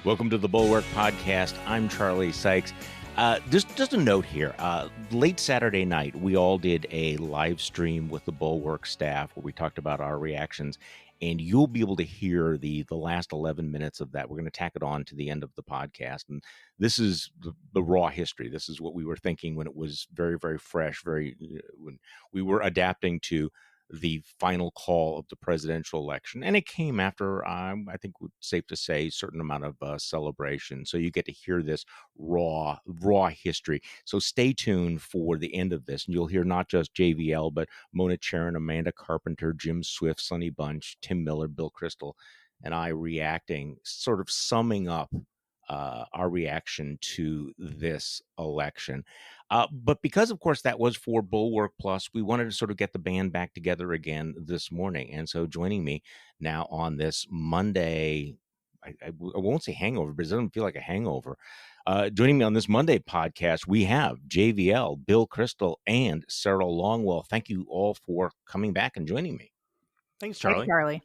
Welcome to the Bulwark podcast. I'm Charlie Sykes. Just a note here. Late Saturday night, we all did a live stream with the Bulwark staff where we talked about our reactions, and you'll be able to hear the last 11 minutes of that. We're going to tack it on to the end of the podcast, and this is the raw history. This is what we were thinking when it was very, very fresh, when we were adapting to the final call of the presidential election. And it came after, I think it's safe to say, a certain amount of celebration. So you get to hear this raw history. So stay tuned for the end of this. And you'll hear not just JVL, but Mona Charen, Amanda Carpenter, Jim Swift, Sonny Bunch, Tim Miller, Bill Kristol, and I reacting, sort of summing up our reaction to this election. But because, of course, that was for Bulwark Plus, we wanted to sort of get the band back together again this morning. And so joining me now on this Monday, I won't say hangover, but it doesn't feel like a hangover. Joining me on this Monday podcast, we have JVL, Bill Kristol, and Sarah Longwell. Thank you all for coming back and joining me. Thanks, Charlie. Thanks, Charlie.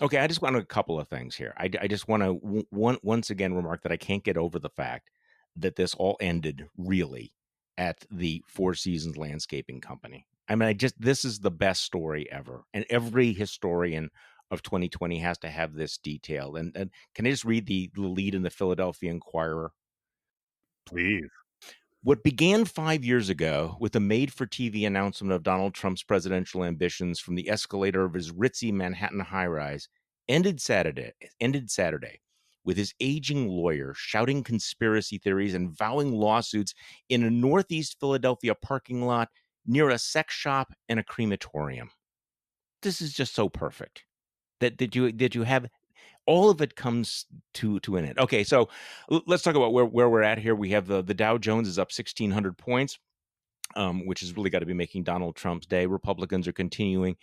Okay, I just want a couple of things here. I just want to once again remark that I can't get over the fact that this all ended really at the Four Seasons Landscaping Company. I mean, this is the best story ever, and every historian of 2020 has to have this detailed. And can I just read the lead in the Philadelphia Inquirer? Please. What began 5 years ago with a made-for-TV announcement of Donald Trump's presidential ambitions from the escalator of his ritzy Manhattan high-rise ended Saturday with his aging lawyer shouting conspiracy theories and vowing lawsuits in a Northeast Philadelphia parking lot near a sex shop and a crematorium. This is just so perfect. Did you have all of it comes to an end. Okay, so let's talk about where we're at here. We have the Dow Jones is up 1,600 points, which has really got to be making Donald Trump's day. Republicans are continuing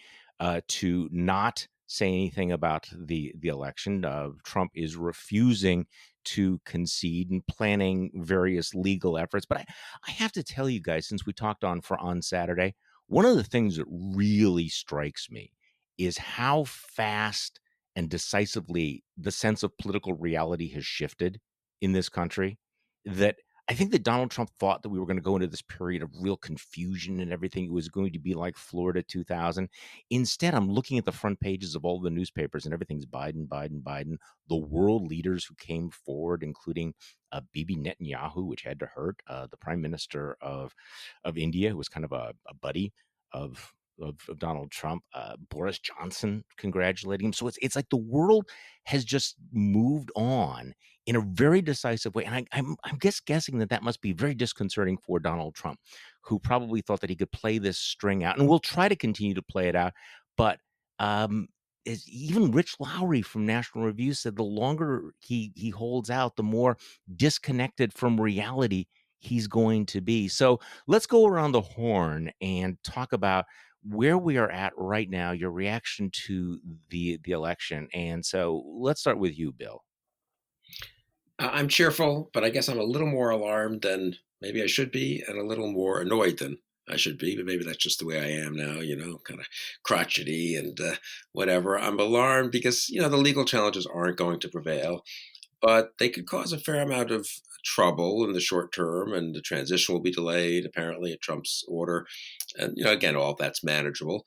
to not say anything about the election. Trump is refusing to concede and planning various legal efforts. But I have to tell you guys, since we talked on Saturday, one of the things that really strikes me is how fast and decisively the sense of political reality has shifted in this country. That I think that Donald Trump thought that we were going to go into this period of real confusion and everything. It was going to be like Florida 2000. Instead, I'm looking at the front pages of all the newspapers and everything's Biden, Biden, Biden. The world leaders who came forward, including Bibi Netanyahu, which had to hurt, the prime minister of India, who was kind of a buddy of Donald Trump, Boris Johnson congratulating him. So it's like the world has just moved on in a very decisive way. And I'm guessing that must be very disconcerting for Donald Trump, who probably thought that he could play this string out, and will try to continue to play it out. But even Rich Lowry from National Review said the longer he holds out, the more disconnected from reality he's going to be. So let's go around the horn and talk about where we are at right now, your reaction to the election. And so let's start with you, Bill. I'm cheerful, but I guess I'm a little more alarmed than maybe I should be, and a little more annoyed than I should be. But maybe that's just the way I am now, kind of crotchety and whatever. I'm alarmed because, the legal challenges aren't going to prevail, but they could cause a fair amount of trouble in the short term, and the transition will be delayed, apparently, at Trump's order. And, again, all of that's manageable.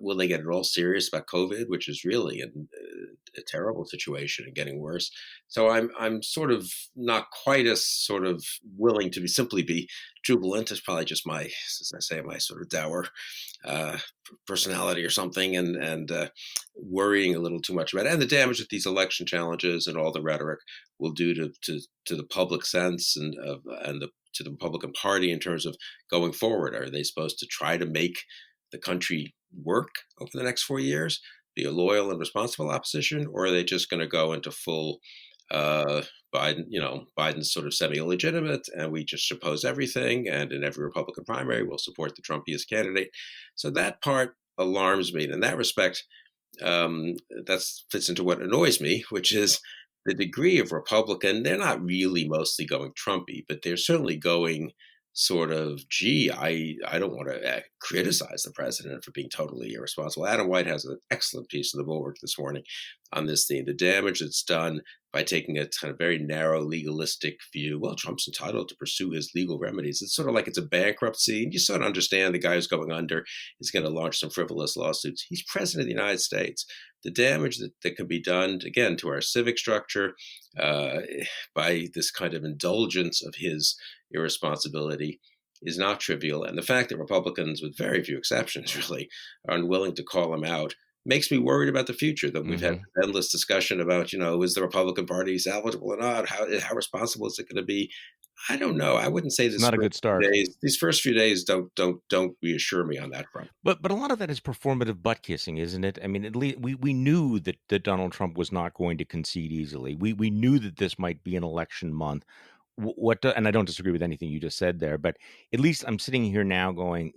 Will they get at all serious about COVID, which is really a terrible situation and getting worse? So I'm sort of not quite as sort of willing to simply be jubilant. It's probably just my, as I say, my sort of dour personality or something, and worrying a little too much about it. And the damage that these election challenges and all the rhetoric will do to the public sense and to the Republican Party in terms of going forward. Are they supposed to try to make the country work over the next 4 years, be a loyal and responsible opposition, or are they just going to go into full Biden's sort of semi-illegitimate, and we just oppose everything, and in every Republican primary we'll support the Trumpiest candidate? So that part alarms me. And in that respect, that fits into what annoys me, which is the degree of Republican. They're not really mostly going Trumpy, but they're certainly going sort of, gee, I don't want to criticize the president for being totally irresponsible. Adam White has an excellent piece in the Bulwark this morning on this theme, the damage that's done by taking a kind of very narrow legalistic view. Well, Trump's entitled to pursue his legal remedies. It's sort of like it's a bankruptcy, and you sort of understand the guy who's going under is going to launch some frivolous lawsuits. He's president of the United States. The damage that can be done, again, to our civic structure uh, by this kind of indulgence of his irresponsibility is not trivial. And the fact that Republicans, with very few exceptions, really, are unwilling to call him out makes me worried about the future. That we've had Hmm. this endless discussion about, is the Republican Party salvageable or not? How responsible is it going to be? I don't know. I wouldn't say It's not a good start. these first few days don't reassure me on that front. But a lot of that is performative butt kissing, isn't it? I mean, at least we knew that Donald Trump was not going to concede easily. We knew that this might be an election month. And I don't disagree with anything you just said there, but at least I'm sitting here now going,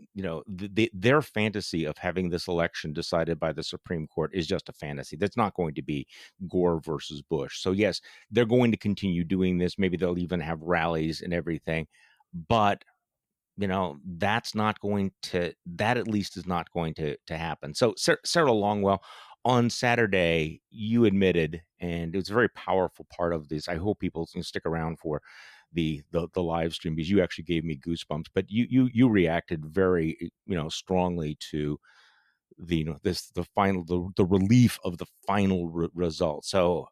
their fantasy of having this election decided by the Supreme Court is just a fantasy. That's not going to be Gore versus Bush. So yes, they're going to continue doing this. Maybe they'll even have rallies and everything, but that at least is not going to happen. So Sarah Longwell, on Saturday you admitted, and it was a very powerful part of this. I hope people can stick around for the live stream, because you actually gave me goosebumps, but you reacted very strongly to the the final the relief of the final result. So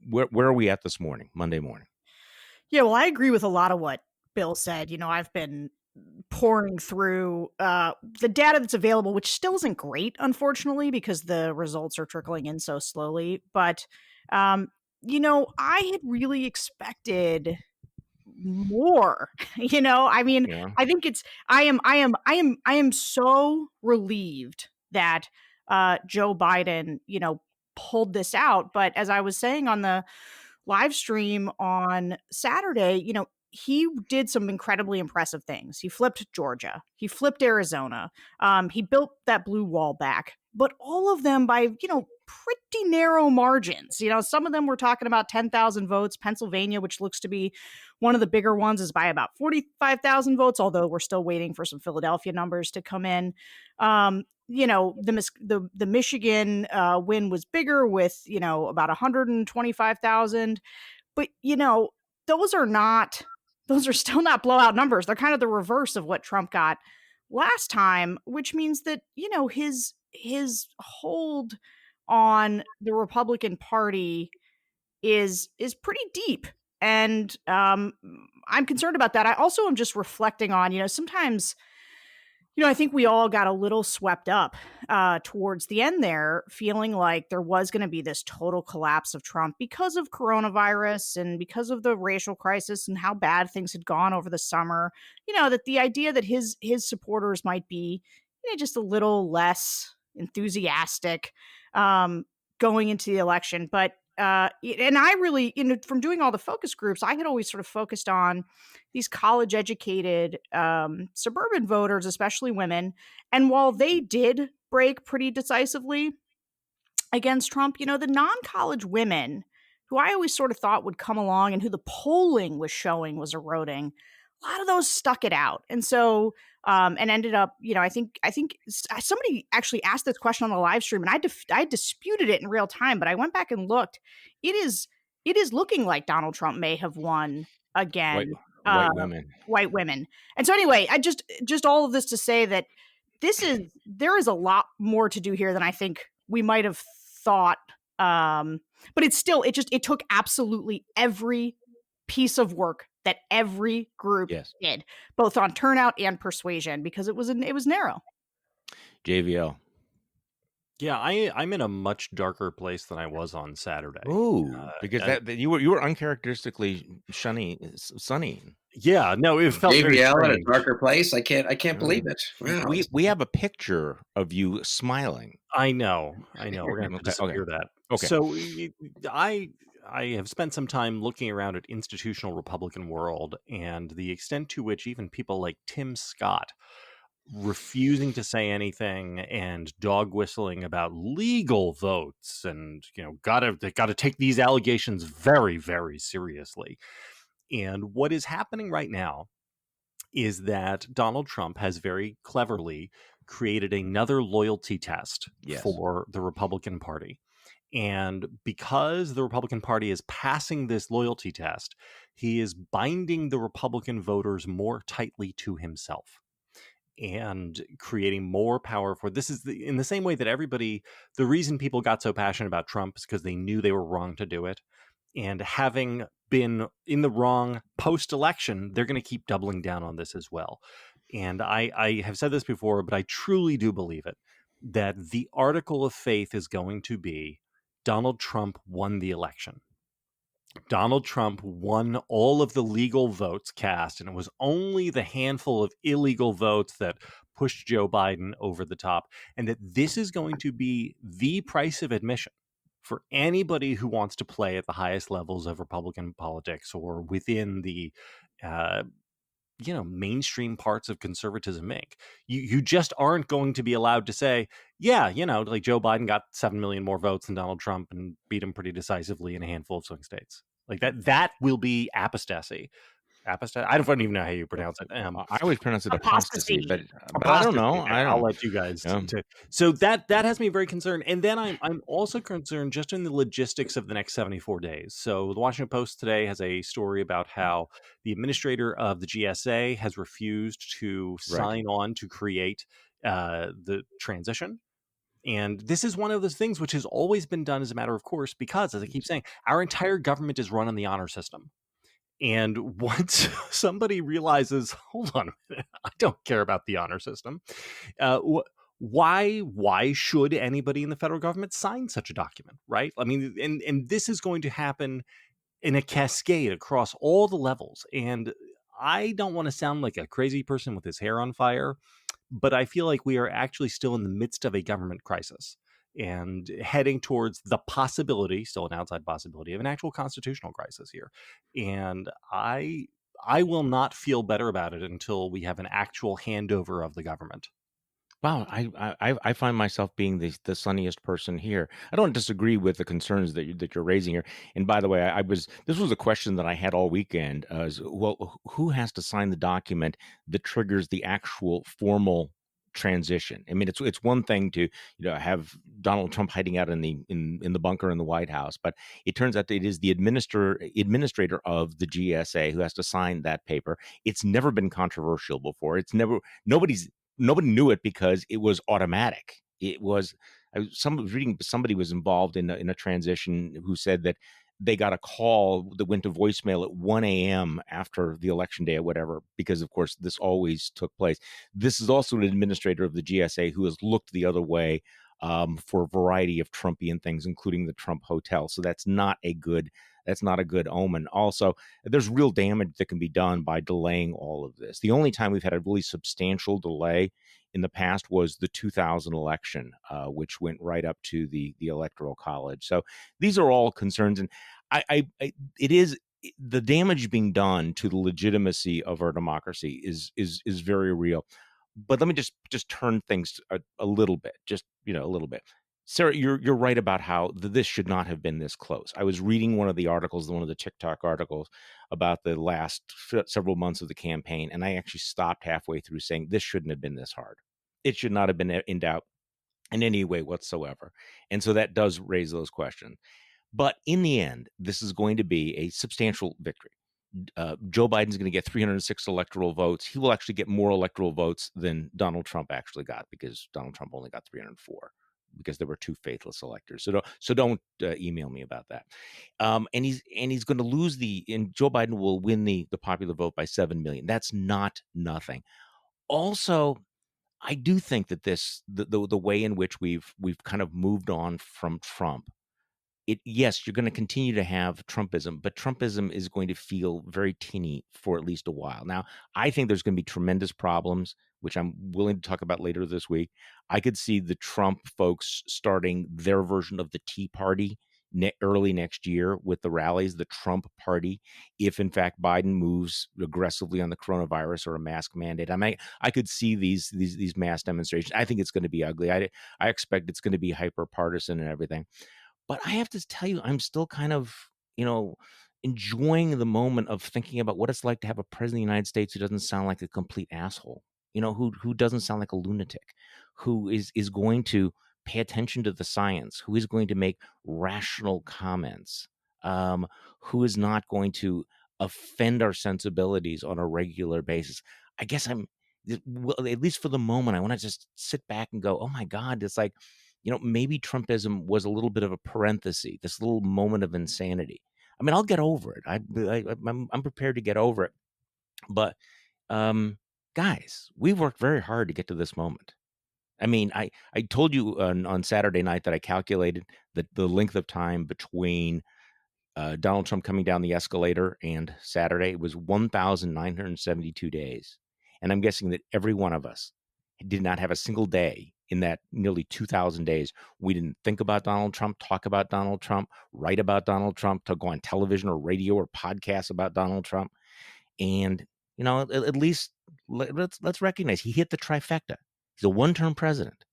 where are we at this morning, Monday morning? Yeah, well, I agree with a lot of what Bill said. I've been pouring through the data that's available, which still isn't great, unfortunately, because the results are trickling in so slowly. But, um, I had really expected more. I mean, Yeah. I think I am so relieved that Joe Biden, pulled this out. But as I was saying on the live stream on Saturday, he did some incredibly impressive things. He flipped Georgia. He flipped Arizona. He built that blue wall back, but all of them by, pretty narrow margins. Some of them were talking about 10,000 votes. Pennsylvania, which looks to be one of the bigger ones, is by about 45,000 votes, although we're still waiting for some Philadelphia numbers to come in. The Michigan win was bigger with, about 125,000. But, those are still not blowout numbers. They're kind of the reverse of what Trump got last time, which means that, his hold on the Republican Party is pretty deep. And I'm concerned about that. I also am just reflecting on, sometimes I think we all got a little swept up towards the end there, feeling like there was going to be this total collapse of Trump because of coronavirus and because of the racial crisis and how bad things had gone over the summer. That the idea that his supporters might be, just a little less enthusiastic going into the election. But and I really, from doing all the focus groups, I had always sort of focused on these college educated suburban voters, especially women. And while they did break pretty decisively against Trump, the non college women who I always sort of thought would come along and who the polling was showing was eroding, a lot of those stuck it out. And so, and ended up, I think somebody actually asked this question on the live stream, and I disputed it in real time, but I went back and looked. It is looking like Donald Trump may have won White again. white women. White women. And so anyway, I just all of this to say that there is a lot more to do here than I think we might have thought. But it took absolutely every piece of work that every group Yes. did, both on turnout and persuasion, because it was narrow. JVL. Yeah, I'm in a much darker place than I was on Saturday. Oh, because that you were uncharacteristically sunny. Yeah, no, it felt very JBL in a strange. darker place. I can't believe it. Wow. We have a picture of you smiling. I know. We're gonna have to disappear that. Okay. So I have spent some time looking around at institutional Republican world and the extent to which even people like Tim Scott refusing to say anything and dog whistling about legal votes and gotta take these allegations very, very seriously. And what is happening right now is that Donald Trump has very cleverly created another loyalty test Yes. for the Republican Party. And because the Republican Party is passing this loyalty test, he is binding the Republican voters more tightly to himself and creating more power for this is in the same way that the reason people got so passionate about Trump is because they knew they were wrong to do it. And having been in the wrong post-election, they're going to keep doubling down on this as well. And I have said this before, but I truly do believe it, that the article of faith is going to be Donald Trump won the election. Donald Trump won all of the legal votes cast, and it was only the handful of illegal votes that pushed Joe Biden over the top, and that this is going to be the price of admission for anybody who wants to play at the highest levels of Republican politics or within the mainstream parts of conservatism Inc. You just aren't going to be allowed to say, yeah, like Joe Biden got 7 million more votes than Donald Trump and beat him pretty decisively in a handful of swing states. Like that will be apostasy. Apostasy. I don't even know how you pronounce it. I always pronounce it apostasy, but Apostasy. I don't know. Okay, I don't. I'll let you guys. So that has me very concerned, and then I'm also concerned just in the logistics of the next 74 days. So the Washington Post today has a story about how the administrator of the GSA has refused to sign on to create the transition. And this is one of those things which has always been done as a matter of course, because, as I keep saying, our entire government is run on the honor system. And once somebody realizes, hold on a minute, I don't care about the honor system. Why should anybody in the federal government sign such a document, right? I mean, and this is going to happen in a cascade across all the levels. And I don't want to sound like a crazy person with his hair on fire, but I feel like we are actually still in the midst of a government crisis and heading towards the possibility, still an outside possibility, of an actual constitutional crisis here. And I will not feel better about it until we have an actual handover of the government. Wow, I find myself being the sunniest person here. I don't disagree with the concerns that you're raising here. And by the way, this was a question that I had all weekend. Well, who has to sign the document that triggers the actual formal transition? I mean, it's one thing to have Donald Trump hiding out in the bunker in the White House, but it turns out that it is the administrator of the GSA who has to sign that paper. It's never been controversial before. Nobody knew it because it was automatic. It was I was reading somebody was involved in a transition who said that they got a call that went to voicemail at 1 a.m. after the election day or whatever, because of course this always took place. This is also an administrator of the GSA who has looked the other way for a variety of Trumpian things, including the Trump Hotel. So that's not a good omen. Also, there's real damage that can be done by delaying all of this. The only time we've had a really substantial delay in the past was the 2000 election, which went right up to the Electoral College. So these are all concerns, and it is the damage being done to the legitimacy of our democracy is very real. But let me just turn things a little bit, a little bit. Sarah, you're right about how this should not have been this close. I was reading one of the articles, one of the TikTok articles about the last several months of the campaign, and I actually stopped halfway through saying this shouldn't have been this hard. It should not have been in doubt in any way whatsoever. And so that does raise those questions. But in the end, this is going to be a substantial victory. Joe Biden's going to get 306 electoral votes. He will actually get more electoral votes than Donald Trump actually got, because Donald Trump only got 304. Because there were two faithless electors. So don't email me about that. And he's going to lose and Joe Biden will win the popular vote by 7 million. That's not nothing. Also, I do think that the way in which we've kind of moved on from Trump. Yes, you're going to continue to have Trumpism, but Trumpism is going to feel very tinny for at least a while. Now, I think there's going to be tremendous problems, which I'm willing to talk about later this week. I could see the Trump folks starting their version of the Tea Party early next year with the rallies, the Trump Party, if in fact Biden moves aggressively on the coronavirus or a mask mandate. I could see these mass demonstrations. I think it's going to be ugly. I expect it's going to be hyper partisan and everything. But I have to tell you, I'm still kind of, enjoying the moment of thinking about what it's like to have a president of the United States who doesn't sound like a complete asshole, who doesn't sound like a lunatic, who is going to pay attention to the science, who is going to make rational comments, who is not going to offend our sensibilities on a regular basis. I guess well, at least for the moment, I want to just sit back and go, oh my God, it's like, maybe Trumpism was a little bit of a parenthesis, this little moment of insanity. I mean, I'll get over it. I'm prepared to get over it. But guys, we've worked very hard to get to this moment. I mean, I told you on Saturday night that I calculated the length of time between Donald Trump coming down the escalator and Saturday. It was 1,972 days. And I'm guessing that every one of us did not have a single day in that nearly 2,000 days we didn't think about Donald Trump, talk about Donald Trump, write about Donald Trump, to go on television or radio or podcasts about Donald Trump. And, at least let's recognize he hit the trifecta. He's a one-term president.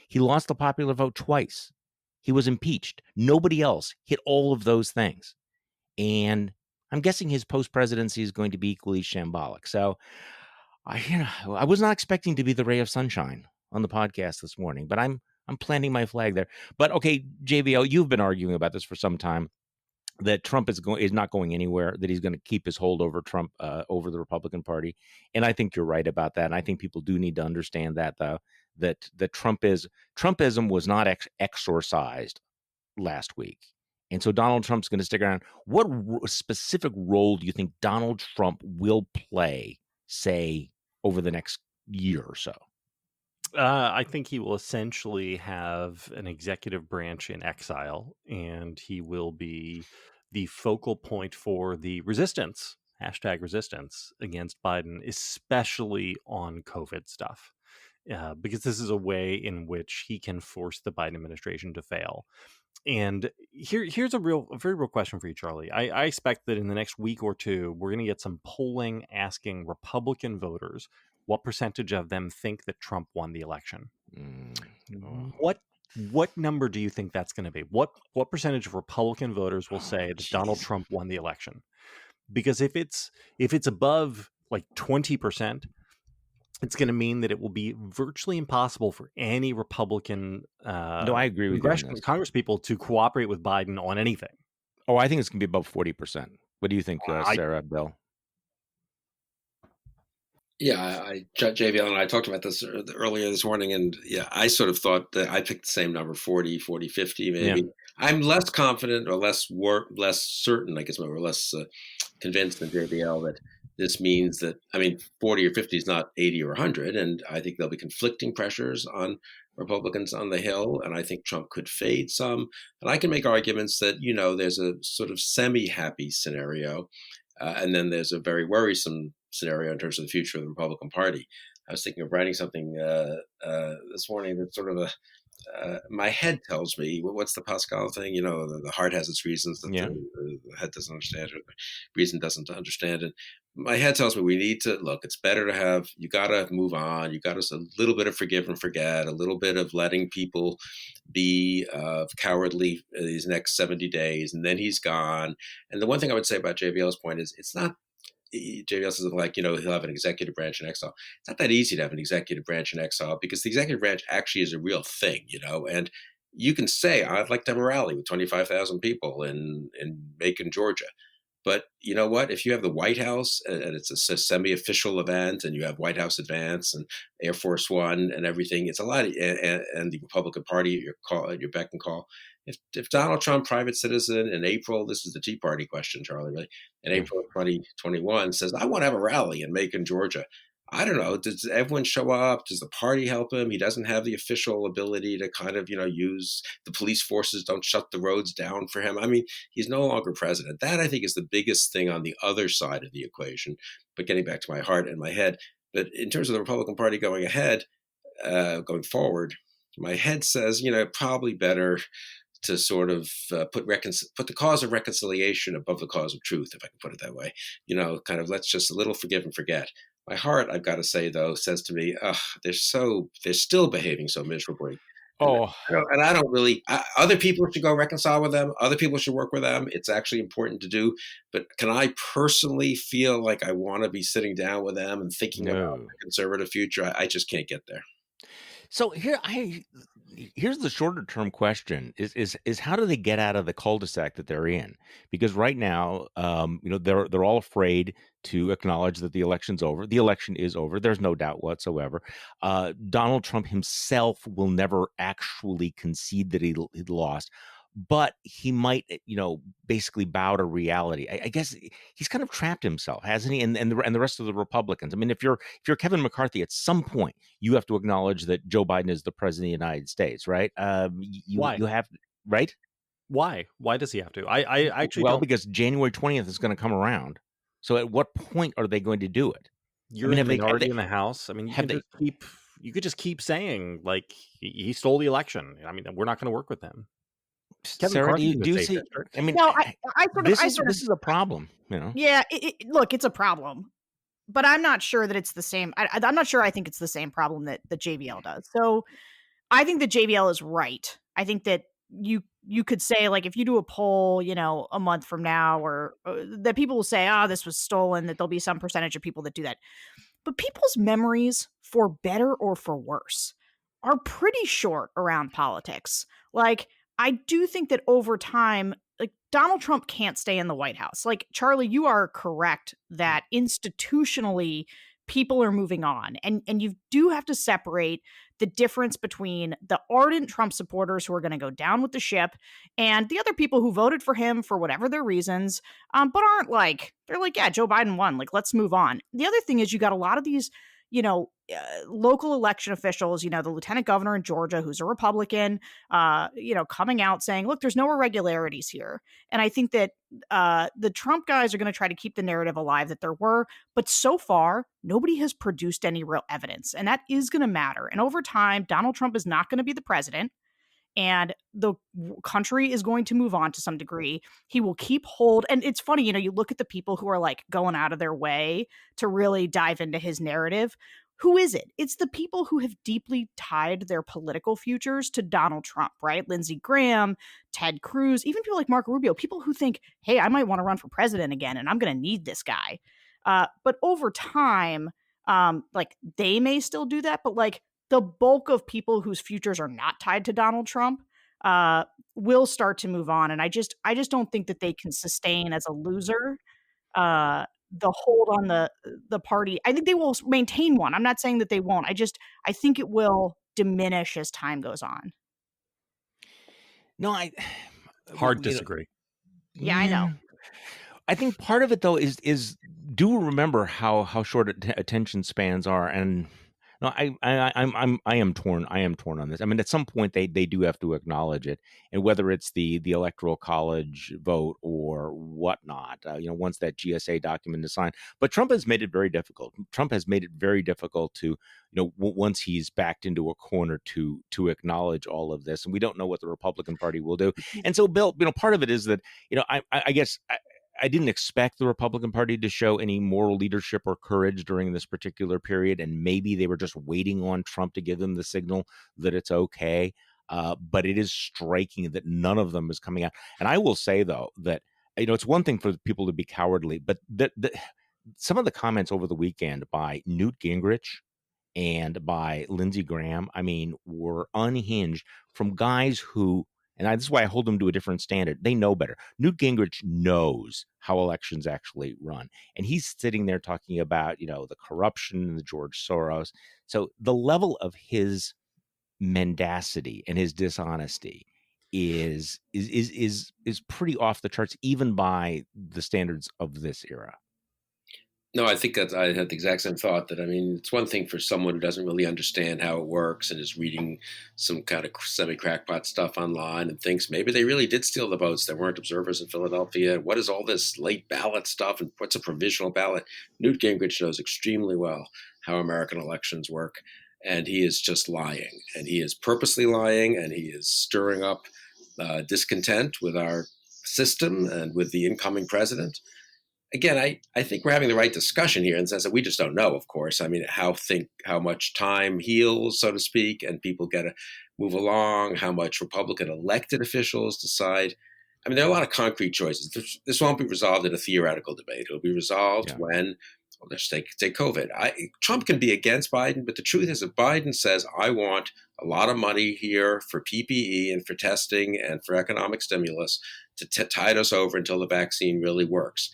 He lost the popular vote twice. He was impeached. Nobody else hit all of those things. And I'm guessing his post-presidency is going to be equally shambolic. So I was not expecting to be the ray of sunshine on the podcast this morning, but I'm planting my flag there. But okay, JVL, you've been arguing about this for some time, that Trump is not going anywhere, that he's going to keep his hold over Trump, over the Republican Party. And I think you're right about that. And I think people do need to understand that, though, that Trumpism was not exorcised last week. And so Donald Trump's going to stick around. What specific role do you think Donald Trump will play, say, over the next year or so? I think he will essentially have an executive branch in exile, and he will be the focal point for the resistance, #resistance, against Biden, especially on COVID stuff, because this is a way in which he can force the Biden administration to fail. And here's a very real question for you, Charlie. I expect that in the next week or two, we're going to get some polling asking Republican voters what percentage of them think that Trump won the election. What number do you think that's going to be? What percentage of Republican voters will say that Donald Trump won the election? Because if it's above like 20%, it's going to mean that it will be virtually impossible for any Republican no, I agree with you, Congress people to cooperate with Biden on anything. Oh, I think it's going to be above 40%. What do you think, Sarah, Bill? Yeah, JVL and I talked about this earlier this morning, and yeah, I sort of thought that I picked the same number, 40, 50 maybe. Yeah. I'm less confident or less certain, I guess, or less convinced than JVL that this means that, 40 or 50 is not 80 or 100, and I think there'll be conflicting pressures on Republicans on the Hill, and I think Trump could fade some. And I can make arguments that, there's a sort of semi-happy scenario, and then there's a very worrisome scenario in terms of the future of the Republican Party. I was thinking of writing something this morning that sort of my head tells me, what's the Pascal thing? The heart has its reasons that the head doesn't understand, or the reason doesn't understand it. My head tells me we need to look. It's better to you got to move on. You got to a little bit of forgive and forget, a little bit of letting people be cowardly these next 70 days, and then he's gone. And the one thing I would say about JVL's point is it's not. JVL says he'll have an executive branch in exile. It's not that easy to have an executive branch in exile because the executive branch actually is a real thing, and you can say, I'd like to have a rally with 25,000 people in Macon, Georgia. But you know what? If you have the White House and it's a semi-official event and you have White House Advance and Air Force One and everything, it's a lot, and the Republican Party at your beck and call. If Donald Trump, private citizen, in April, this is the Tea Party question, Charlie, really, in April of 2021, says, I want to have a rally in Macon, Georgia. I don't know. Does everyone show up? Does the party help him? He doesn't have the official ability to kind of, use the police forces don't shut the roads down for him. He's no longer president. That, I think, is the biggest thing on the other side of the equation. But getting back to my heart and my head, but in terms of the Republican Party going ahead, going forward, my head says, probably better to sort of put the cause of reconciliation above the cause of truth, if I can put it that way. Kind of let's just a little forgive and forget. My heart, I've got to say, though, says to me, they're still behaving so miserably. Oh, I don't really. Other people should go reconcile with them. Other people should work with them. It's actually important to do. But can I personally feel like I want to be sitting down with them and thinking about no. the conservative future? I just can't get there. So here's the shorter term question is how do they get out of the cul-de-sac that they're in? Because right now, they're all afraid to acknowledge that the election's over. The election is over. There's no doubt whatsoever. Donald Trump himself will never actually concede that he lost, but he might, basically bow to reality. I guess he's kind of trapped himself, hasn't he? And the rest of the Republicans. I mean, if you're Kevin McCarthy, at some point you have to acknowledge that Joe Biden is the president of the United States, right? Why? You have, right? Why? Why does he have to? I actually Well, don't. because January 20th is going to come around. So at what point are they going to do it? You're I mean, in the have minority they in the House. I mean, have they you could just keep saying like he stole the election. I mean, we're not going to work with him. Kevin Sarah, McCarthy's in do the you safe see? district. I mean, No, I sort of this is a problem, yeah. Look, it's a problem, but I'm not sure that it's the same. I'm not sure. I think it's the same problem that the JVL does. So I think that JVL is right. I think that you could say, like, if you do a poll, a month from now, or that people will say, oh, this was stolen, that there'll be some percentage of people that do that. But people's memories, for better or for worse, are pretty short around politics. Like, I do think that over time, like, Donald Trump can't stay in the White House. Like, Charlie, you are correct that institutionally people are moving on. And you do have to separate the difference between the ardent Trump supporters who are going to go down with the ship and the other people who voted for him for whatever their reasons, but aren't like, they're like, yeah, Joe Biden won. Like, let's move on. The other thing is you got a lot of these, local election officials, the lieutenant governor in Georgia, who's a Republican, coming out saying, look, there's no irregularities here. And I think that the Trump guys are going to try to keep the narrative alive that there were, but so far, nobody has produced any real evidence. And that is going to matter. And over time, Donald Trump is not going to be the president. And the country is going to move on to some degree. He will keep hold. And it's funny, you look at the people who are like going out of their way to really dive into his narrative. Who is it? It's the people who have deeply tied their political futures to Donald Trump, right? Lindsey Graham, Ted Cruz, even people like Marco Rubio, people who think, hey, I might want to run for president again, and I'm going to need this guy. But over time, like, they may still do that, but like, the bulk of people whose futures are not tied to Donald Trump will start to move on. And I just don't think that they can sustain as a loser the hold on the party. I think they will maintain one. I'm not saying that they won't. I think it will diminish as time goes on. No, Hard disagree. Yeah, I know. I think part of it though is do remember how short attention spans are, and no, I am torn. I am torn on this. I mean, at some point they do have to acknowledge it, and whether it's the electoral college vote or whatnot, once that GSA document is signed. But Trump has made it very difficult. Trump has made it very difficult to, once he's backed into a corner, to acknowledge all of this, and we don't know what the Republican Party will do. And so, Bill, part of it is that, I guess. I didn't expect the Republican Party to show any moral leadership or courage during this particular period, and maybe they were just waiting on Trump to give them the signal that it's okay. But it is striking that none of them is coming out. And I will say, though, that it's one thing for people to be cowardly, but some of the comments over the weekend by Newt Gingrich and by Lindsey Graham, I mean, were unhinged from guys who. And this is why I hold them to a different standard. They know better. Newt Gingrich knows how elections actually run. And he's sitting there talking about, the corruption and the George Soros. So the level of his mendacity and his dishonesty is pretty off the charts, even by the standards of this era. No, I think that I had the exact same thought. That, I mean, it's one thing for someone who doesn't really understand how it works and is reading some kind of semi-crackpot stuff online and thinks maybe they really did steal the votes. There weren't observers in Philadelphia. What is all this late ballot stuff, and what's a provisional ballot? Newt Gingrich knows extremely well how American elections work, and he is just lying. And he is purposely lying, and he is stirring up discontent with our system and with the incoming president. again, I think we're having the right discussion here in the sense that we just don't know, of course. I mean, how much time heals, so to speak, and people get to move along, how much Republican elected officials decide. I mean, there are a lot of concrete choices. This won't be resolved in a theoretical debate. It'll be resolved when, well, let's take COVID. Trump can be against Biden, but the truth is that Biden says, I want a lot of money here for PPE and for testing and for economic stimulus to tide us over until the vaccine really works.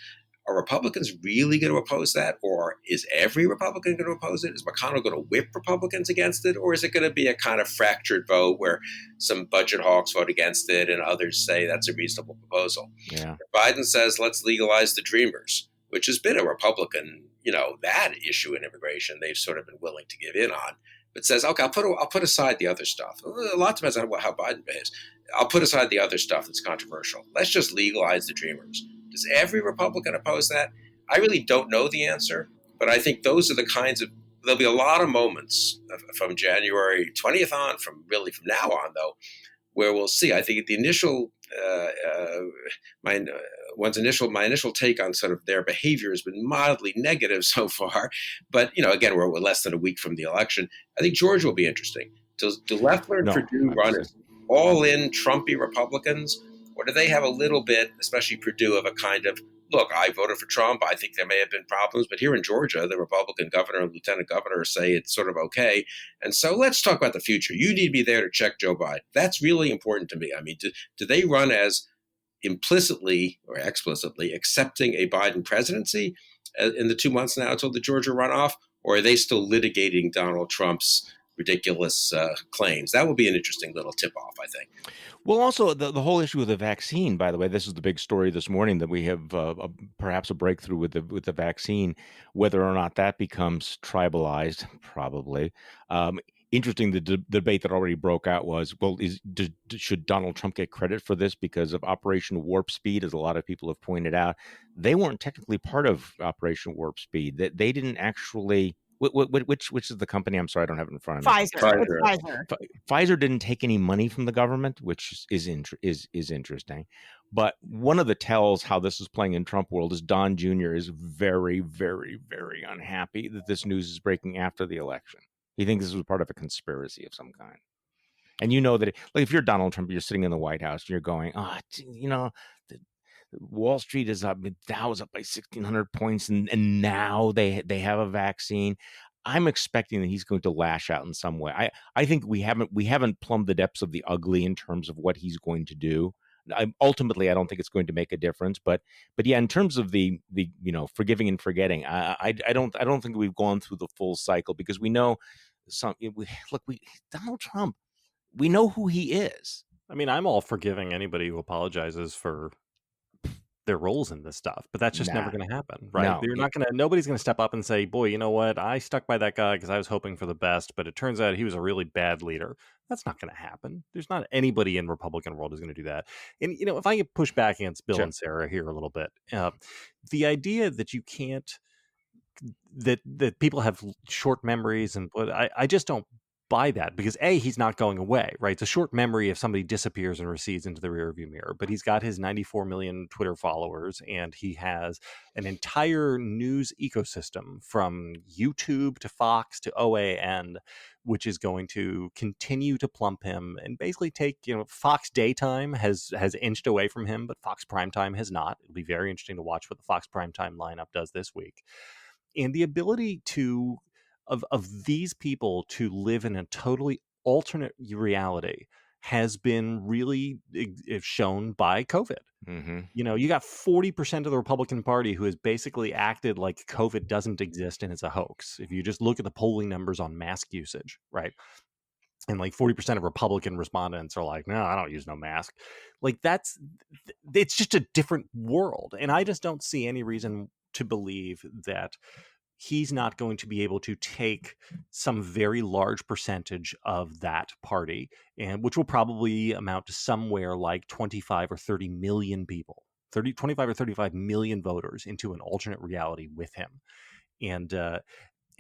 Are Republicans really going to oppose that? Or is every Republican going to oppose it? Is McConnell going to whip Republicans against it? Or is it going to be a kind of fractured vote where some budget hawks vote against it and others say that's a reasonable proposal? Yeah. If Biden says, let's legalize the Dreamers, which has been a Republican, that issue in immigration, they've sort of been willing to give in on, but says, okay, I'll put aside the other stuff. A lot depends on how Biden behaves. I'll put aside the other stuff that's controversial. Let's just legalize the Dreamers. Does every Republican oppose that? I really don't know the answer, but I think those are the kinds of, there'll be a lot of moments from January 20th on, from now on, though, where we'll see. I think the initial, my initial take on sort of their behavior has been mildly negative so far. But, again, we're less than a week from the election. I think Georgia will be interesting. Do Loeffler and Perdue run as all-in Trumpy Republicans? Or do they have a little bit, especially Perdue, of a kind of, look, I voted for Trump. I think there may have been problems. But here in Georgia, the Republican governor and lieutenant governor say it's sort of okay. And so let's talk about the future. You need to be there to check Joe Biden. That's really important to me. I mean, do they run as implicitly or explicitly accepting a Biden presidency in the 2 months now until the Georgia runoff? Or are they still litigating Donald Trump's ridiculous claims? That will be an interesting little tip-off, I think. Well, also the whole issue with the vaccine, by the way, this is the big story this morning, that we have perhaps a breakthrough with the vaccine. Whether or not that becomes tribalized, probably. Interesting, the debate that already broke out was, well, should Donald Trump get credit for this because of Operation Warp Speed? As a lot of people have pointed out, they weren't technically part of Operation Warp Speed. That they didn't actually. Which is the company? I'm sorry, I don't have it in front of me. Pfizer. Pfizer didn't take any money from the government, which is interesting. But one of the tells how this is playing in Trump world is Don Jr. is very, very, very unhappy that this news is breaking after the election. He thinks this was part of a conspiracy of some kind. And that, like, if you're Donald Trump, you're sitting in the White House and you're going, Wall Street is up, Dow is up by 1,600 points, and now they have a vaccine. I'm expecting that he's going to lash out in some way. I think we haven't plumbed the depths of the ugly in terms of what he's going to do. Ultimately, I don't think it's going to make a difference. But yeah, in terms of the forgiving and forgetting, I don't think we've gone through the full cycle, because we know Donald Trump, we know who he is. I mean, I'm all forgiving anybody who apologizes for their roles in this stuff, but that's just never going to happen, right? No, nobody's going to step up and say, boy, you know what? I stuck by that guy because I was hoping for the best, but it turns out he was a really bad leader. That's not going to happen. There's not anybody in Republican world who's going to do that. And, if I could push back against Bill and Sarah here a little bit, the idea that you can't, that people have short memories, and I just don't buy that, because he's not going away, right? It's a short memory if somebody disappears and recedes into the rearview mirror, but he's got his 94 million Twitter followers, and he has an entire news ecosystem from YouTube to Fox to OAN, which is going to continue to plump him and basically take, Fox daytime has inched away from him, but Fox primetime has not. It'll be very interesting to watch what the Fox primetime lineup does this week. And the ability of these people to live in a totally alternate reality has been really shown by COVID. Mm-hmm. You got 40% of the Republican Party who has basically acted like COVID doesn't exist and it's a hoax. If you just look at the polling numbers on mask usage, right? And like 40% of Republican respondents are like, no, I don't use no mask. Like it's just a different world. And I just don't see any reason to believe that he's not going to be able to take some very large percentage of that party, and which will probably amount to somewhere like 25 or 30 million people, 25 or 35 million voters into an alternate reality with him. And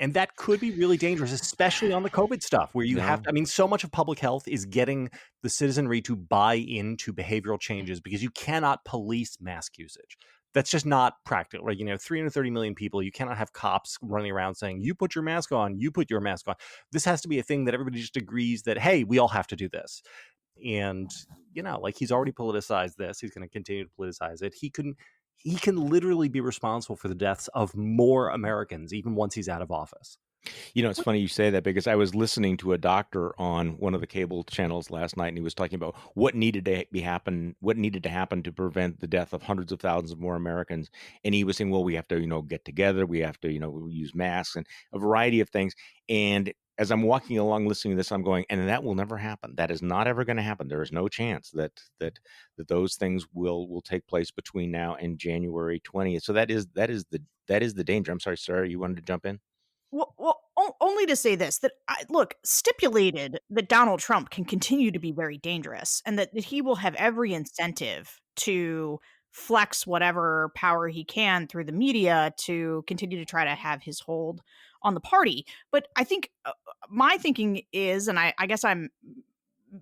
that could be really dangerous, especially on the COVID stuff, where you have to, so much of public health is getting the citizenry to buy into behavioral changes, because you cannot police mask usage. that's just not practical, right? 330 million people. You cannot have cops running around saying, you put your mask on, you put your mask on. This has to be a thing that everybody just agrees that, hey, we all have to do this. And, like, he's already politicized this. He's going to continue to politicize it. He can literally be responsible for the deaths of more Americans, even once he's out of office. It's funny you say that, because I was listening to a doctor on one of the cable channels last night, and he was talking about what needed to happen to prevent the death of hundreds of thousands of more Americans. And he was saying, well, we have to, get together. We have to, use masks and a variety of things. And as I'm walking along listening to this, I'm going, and that will never happen. That is not ever going to happen. There is no chance that those things will take place between now and January 20th. So that is the danger. I'm sorry, Sarah, you wanted to jump in? Well, only to say this, that look, stipulated that Donald Trump can continue to be very dangerous, and that he will have every incentive to flex whatever power he can through the media to continue to try to have his hold on the party. But I think my thinking is, and I guess I'm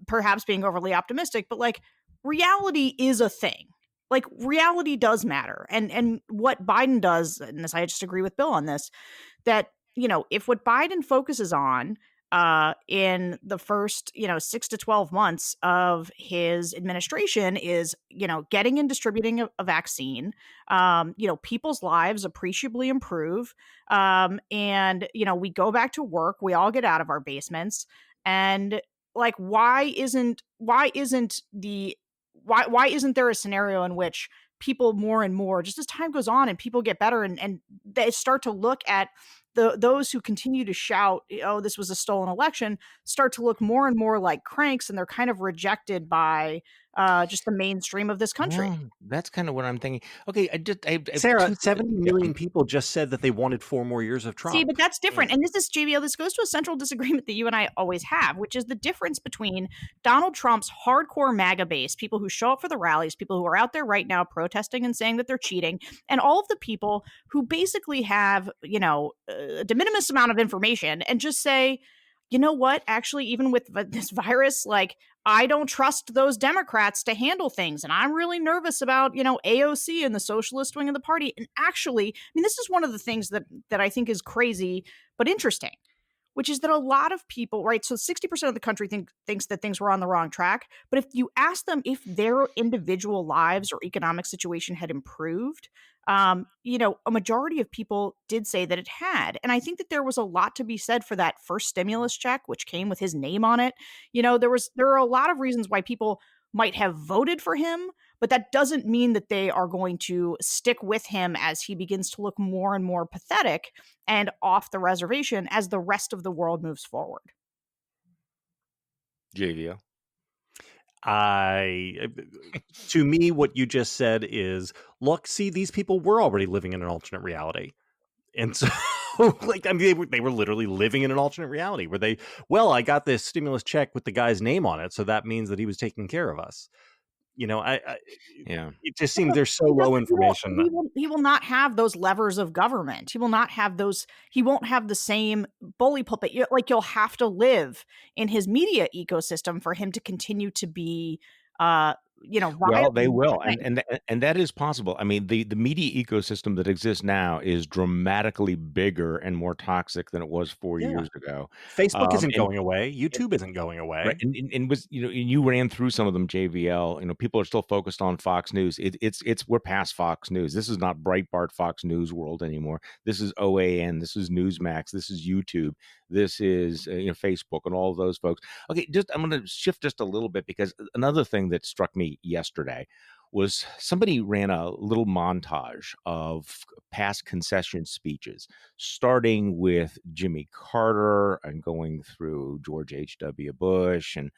perhaps being overly optimistic, but like, reality is a thing. Like, reality does matter. And what Biden does, and this, I just agree with Bill on this, that, if what Biden focuses on in the first, 6 to 12 months of his administration is, getting and distributing a vaccine, people's lives appreciably improve. And, we go back to work, we all get out of our basements. And like, why isn't there a scenario in which people more and more, just as time goes on and people get better and they start to look at those who continue to shout, oh, this was a stolen election, start to look more and more like cranks, and they're kind of rejected by just the mainstream of this country. Well, that's kind of what I'm thinking. Okay, I Sarah, 70 million people just said that they wanted 4 more years of Trump. See, but that's different. And this is, JBL, this goes to a central disagreement that you and I always have, which is the difference between Donald Trump's hardcore MAGA base, people who show up for the rallies, people who are out there right now protesting and saying that they're cheating, and all of the people who basically have, a de minimis amount of information and just say, you know what, actually, even with this virus, like, I don't trust those Democrats to handle things. And I'm really nervous about, AOC and the socialist wing of the party. And actually, I mean, this is one of the things that I think is crazy, but interesting, which is that a lot of people, right? So 60% of the country thinks that things were on the wrong track. But if you ask them if their individual lives or economic situation had improved, a majority of people did say that it had. And I think that there was a lot to be said for that first stimulus check, which came with his name on it. There are a lot of reasons why people might have voted for him, but that doesn't mean that they are going to stick with him as he begins to look more and more pathetic and off the reservation as the rest of the world moves forward. JVO. To me, what you just said is, look, see, these people were already living in an alternate reality. And so, like, I mean, they were literally living in an alternate reality where I got this stimulus check with the guy's name on it, so that means that he was taking care of us. It just seems there's so low information. He will not have those levers of government. He will not have those. He won't have the same bully pulpit. You'll have to live in his media ecosystem for him to continue to be, well, they will, and that is possible. I mean, the media ecosystem that exists now is dramatically bigger and more toxic than it was 4 years ago. Facebook isn't going away. YouTube isn't going away. Right, and was you ran through some of them, JVL. People are still focused on Fox News. It's we're past Fox News. This is not Breitbart Fox News world anymore. This is OAN. This is Newsmax. This is YouTube. This is Facebook and all of those folks. Okay, I'm going to shift just a little bit, because another thing that struck me yesterday was somebody ran a little montage of past concession speeches, starting with Jimmy Carter and going through George H.W. Bush and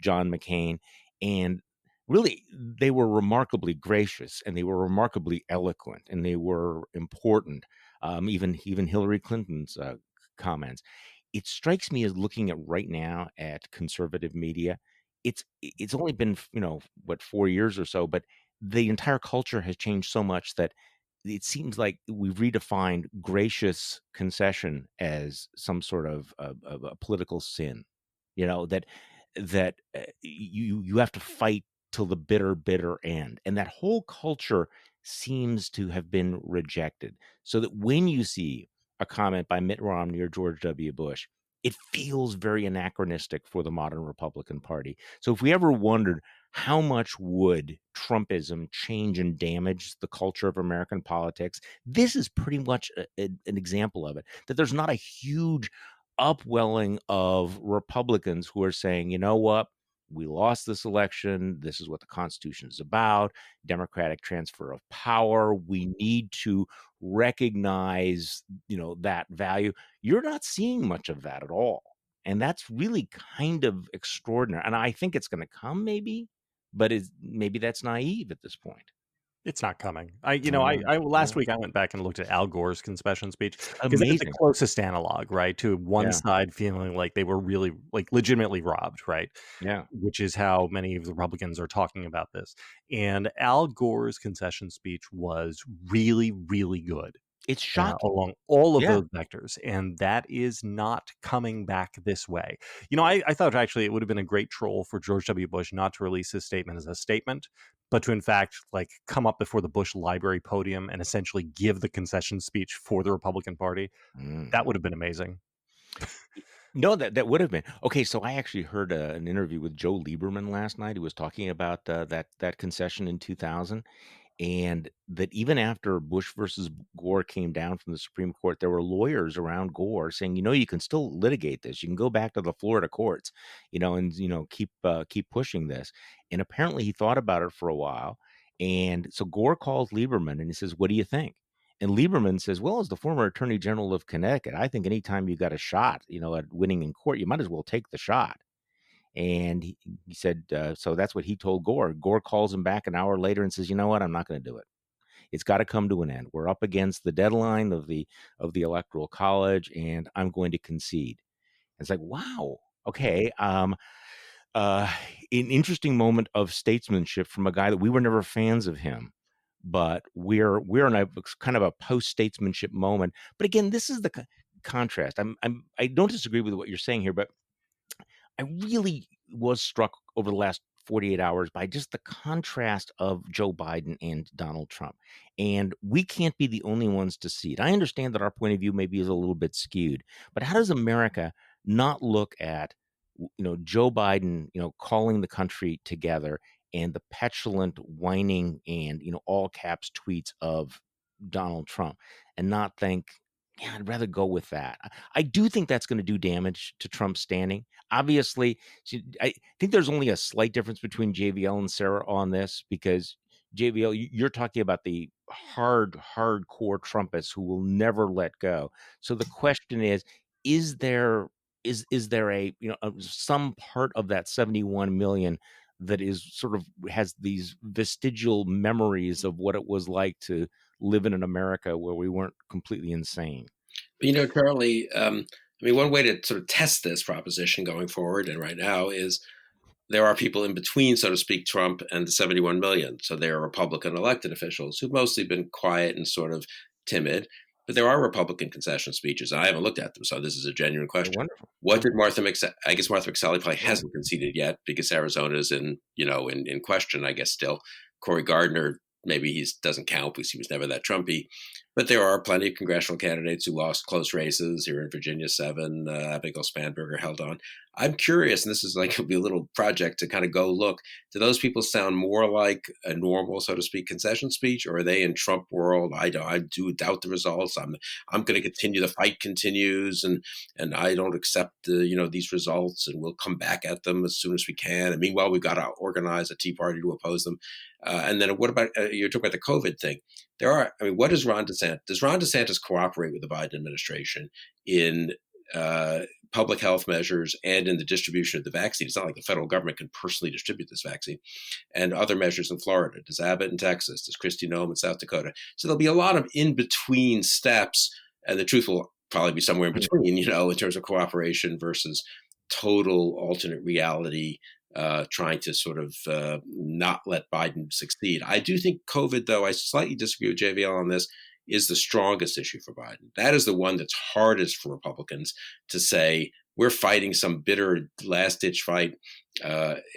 John McCain. And really, they were remarkably gracious, and they were remarkably eloquent, and they were important. Even Hillary Clinton's comments. It strikes me as looking at right now at conservative media. It's only been 4 years or so, but the entire culture has changed so much that it seems like we've redefined gracious concession as some sort of a political sin. That you have to fight till the bitter, bitter end. And that whole culture seems to have been rejected. So that when you see a comment by Mitt Romney or George W. Bush, it feels very anachronistic for the modern Republican Party. So if we ever wondered how much would Trumpism change and damage the culture of American politics, this is pretty much an example of it. That there's not a huge upwelling of Republicans who are saying, you know what? We lost this election. This is what the Constitution is about. Democratic transfer of power. We need to recognize, that value. You're not seeing much of that at all. And that's really kind of extraordinary. And I think it's going to come maybe, but maybe that's naive at this point. It's not coming. Last week I went back and looked at Al Gore's concession speech because that's the Amazing. closest analog, right, to one Yeah. side feeling like they were really like legitimately robbed, right? Yeah. Which is how many of the Republicans are talking about this. And Al Gore's concession speech was really, really good. It's shocking. Along all of Yeah. those vectors, and that is not coming back this way. I thought actually it would have been a great troll for George W. Bush not to release his statement as a statement, but to in fact come up before the Bush Library podium and essentially give the concession speech for the Republican Party. That would have been amazing. No, that would have been okay. So I actually heard an interview with Joe Lieberman last night. He was talking about that concession in 2000, and that even after Bush versus Gore came down from the Supreme Court, there were lawyers around Gore saying, you can still litigate this. You can go back to the Florida courts, and keep pushing this. And apparently, he thought about it for a while, and so Gore calls Lieberman and he says, "What do you think?" And Lieberman says, "Well, as the former Attorney General of Connecticut, I think anytime you got a shot, at winning in court, you might as well take the shot." And he said, so that's what he told Gore. Gore calls him back an hour later and says, "You know what? I'm not going to do it. It's got to come to an end. We're up against the deadline of the Electoral College, and I'm going to concede." It's like, wow, okay. An interesting moment of statesmanship from a guy that we were never fans of him, but we're in a kind of a post-statesmanship moment. But again, this is the contrast. I don't disagree with what you're saying here, but I really was struck over the last 48 hours by just the contrast of Joe Biden and Donald Trump. And we can't be the only ones to see it. I understand that our point of view maybe is a little bit skewed, but how does America not look at Joe Biden, calling the country together, and the petulant whining and all caps tweets of Donald Trump, and not think, yeah, I'd rather go with that. I do think that's going to do damage to Trump's standing. Obviously, I think there's only a slight difference between JVL and Sarah on this, because JVL, you're talking about the hardcore Trumpists who will never let go. So the question is there a some part of that 71 million that is sort of has these vestigial memories of what it was like to live in an America where we weren't completely insane? Charlie, one way to sort of test this proposition going forward and right now is there are people in between, so to speak, Trump and the 71 million. So there are Republican elected officials who've mostly been quiet and sort of timid, but there are Republican concession speeches. I haven't looked at them, so this is a genuine question. Wonderful. What did Martha I guess Martha McSally probably hasn't conceded yet because Arizona's in question, I guess, still. Cory Gardner, maybe he doesn't count because he was never that Trumpy. But there are plenty of congressional candidates who lost close races here in Virginia. 7, Abigail Spanberger held on. I'm curious, and this is it'll be a little project to kind of go look. Do those people sound more like a normal, so to speak, concession speech, or are they in Trump world? I do doubt the results. I'm going to continue. The fight continues, and I don't accept these results, and we'll come back at them as soon as we can. And meanwhile, we've got to organize a Tea Party to oppose them. And then what about you're talking about the COVID thing? What does Ron DeSantis? Does Ron DeSantis cooperate with the Biden administration in public health measures and in the distribution of the vaccine? It's not like the federal government can personally distribute this vaccine, and other measures in Florida. Does Abbott in Texas? Does Kristi Noem in South Dakota? So there'll be a lot of in-between steps, and the truth will probably be somewhere in between, in terms of cooperation versus total alternate reality, trying to sort of not let Biden succeed. I do think COVID, though, I slightly disagree with JVL on this, is the strongest issue for Biden. That is the one that's hardest for Republicans to say, we're fighting some bitter last-ditch fight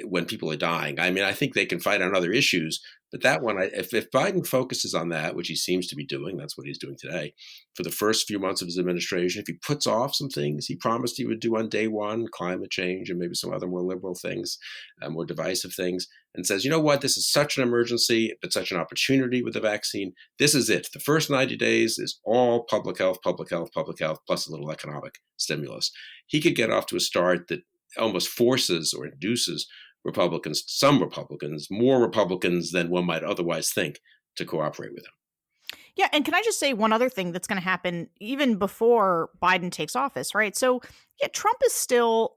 when people are dying. I mean, I think they can fight on other issues, but that one, if Biden focuses on that, which he seems to be doing, that's what he's doing today, for the first few months of his administration, if he puts off some things he promised he would do on day one, climate change and maybe some other more liberal things, more divisive things, and says, you know what, this is such an emergency, but such an opportunity with the vaccine. This is it. The first 90 days is all public health, plus a little economic stimulus. He could get off to a start that almost forces or induces Republicans, some Republicans, more Republicans than one might otherwise think, to cooperate with him. Yeah, and can I just say one other thing that's going to happen even before Biden takes office, right? So, yeah, Trump is still,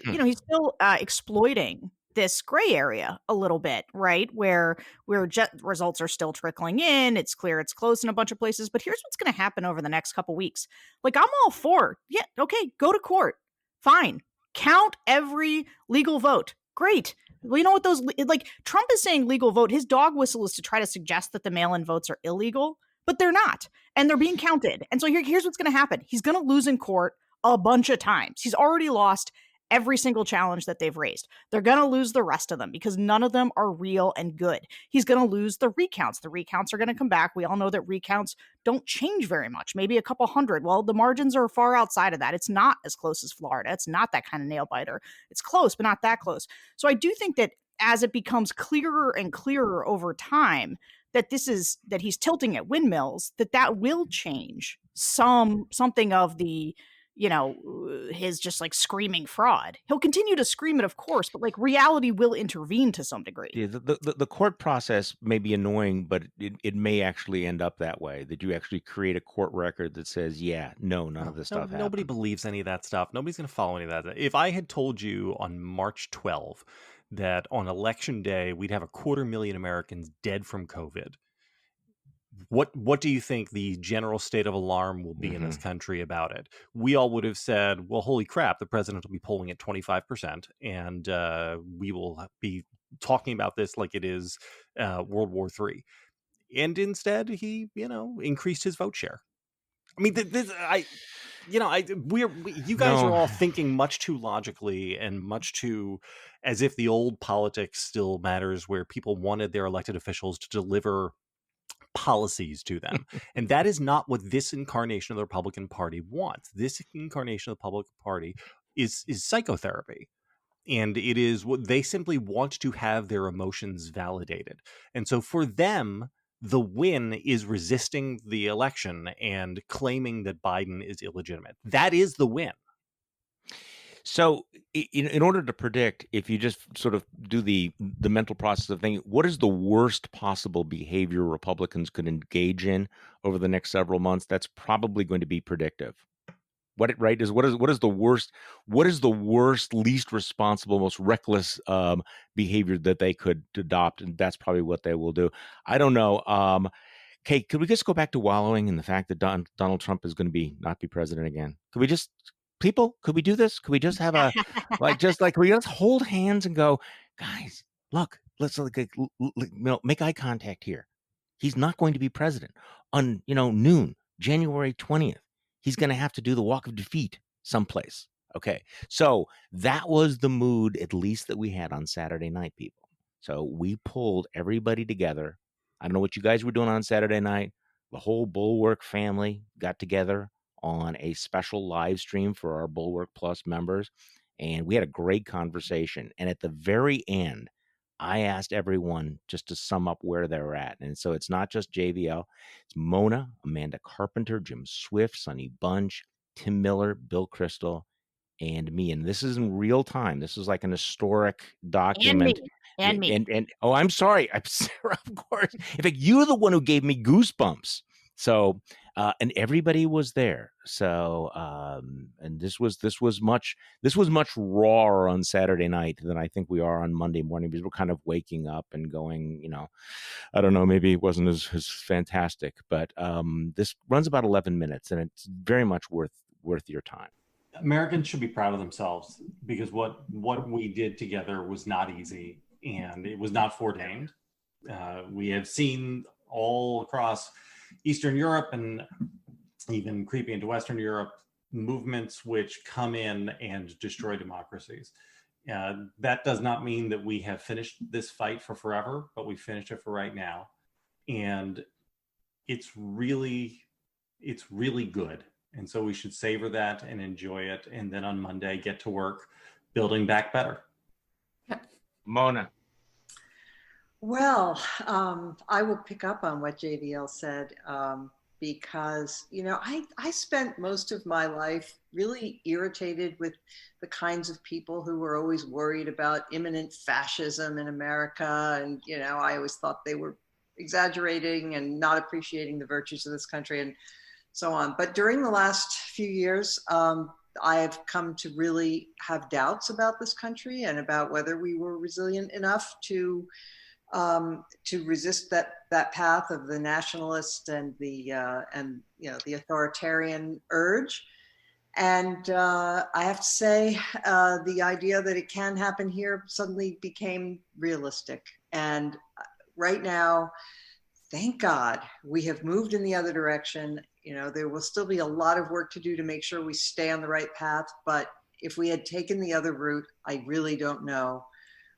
he's still exploiting this gray area a little bit, right? Where results are still trickling in. It's clear it's close in a bunch of places. But here's what's going to happen over the next couple weeks. Like, I'm all for, yeah, okay, go to court. Fine. Count every legal vote. Great. Well, you know what those, like, Trump is saying legal vote. His dog whistle is to try to suggest that the mail-in votes are illegal, but they're not. And they're being counted. And so here's what's going to happen. He's going to lose in court a bunch of times. He's already lost every single challenge that they've raised. They're going to lose the rest of them because none of them are real and good. He's going to lose the recounts. The recounts are going to come back. We all know that recounts don't change very much, maybe a couple hundred. Well, the margins are far outside of that. It's not as close as Florida. It's not that kind of nail biter. It's close, but not that close. So I do think that as it becomes clearer and clearer over time, that that he's tilting at windmills, that will change something of the, his just like screaming fraud. He'll continue to scream it, of course, but like reality will intervene to some degree. Yeah, the court process may be annoying, but it may actually end up that way, that you actually create a court record that says, yeah, none of this stuff happened. Nobody believes any of that stuff. Nobody's going to follow any of that. If I had told you on March 12 that on election day we'd have 250,000 Americans dead from COVID, what do you think the general state of alarm will be in this country about it? We all would have said, well, holy crap, the president will be polling at 25%, and we will be talking about this like it is World War III. And instead, he, increased his vote share. I mean, you guys are all thinking much too logically and much too as if the old politics still matters, where people wanted their elected officials to deliver policies to them. And that is not what this incarnation of the Republican Party wants. This incarnation of the Republican Party is psychotherapy. And it is what they simply want to have their emotions validated. And so for them, the win is resisting the election and claiming that Biden is illegitimate. That is the win. So in order to predict, if you just sort of do the mental process of thinking, what is the worst possible behavior Republicans could engage in over the next several months, that's probably going to be predictive. What is the worst, least responsible, most reckless behavior that they could adopt, and that's probably what they will do. I don't know. Okay, could we just go back to wallowing in the fact that Donald Trump is going to not be president again? Could we just, people, could we do this? Could we just have a can we just hold hands and go, guys, look, let's make eye contact here. He's not going to be president on noon, January 20th. He's going to have to do the walk of defeat someplace. Okay, so that was the mood, at least, that we had on Saturday night, people. So we pulled everybody together. I don't know what you guys were doing on Saturday night. The whole Bulwark family got together on a special live stream for our Bulwark Plus members, and we had a great conversation. And at the very end, I asked everyone just to sum up where they're at. And so it's not just JVL. It's Mona, Amanda Carpenter, Jim Swift, Sonny Bunch, Tim Miller, Bill Kristol, and me. And this is in real time. This is like an historic document. And me. And oh, I'm sorry. I'm Sarah, of course. In fact, you're the one who gave me goosebumps. So, and everybody was there. So, and this was much rawer on Saturday night than I think we are on Monday morning, because we're kind of waking up and going, I don't know, maybe it wasn't as fantastic, but this runs about 11 minutes, and it's very much worth your time. Americans should be proud of themselves, because what we did together was not easy, and it was not foreordained. We have seen all across Eastern Europe and even creeping into Western Europe movements which come in and destroy democracies. That does not mean that we have finished this fight for forever, but we finished it for right now. And it's really good. And so we should savor that and enjoy it. And then on Monday, get to work building back better. Mona. Well, I will pick up on what JVL said, because, you know, I spent most of my life really irritated with the kinds of people who were always worried about imminent fascism in America. And, you know, I always thought they were exaggerating and not appreciating the virtues of this country and so on. But during the last few years, I have come to really have doubts about this country and about whether we were resilient enough to resist that path of the nationalist and the authoritarian urge. And I have to say, the idea that it can happen here suddenly became realistic. And right now, thank God, we have moved in the other direction. You know, there will still be a lot of work to do to make sure we stay on the right path. But if we had taken the other route, I really don't know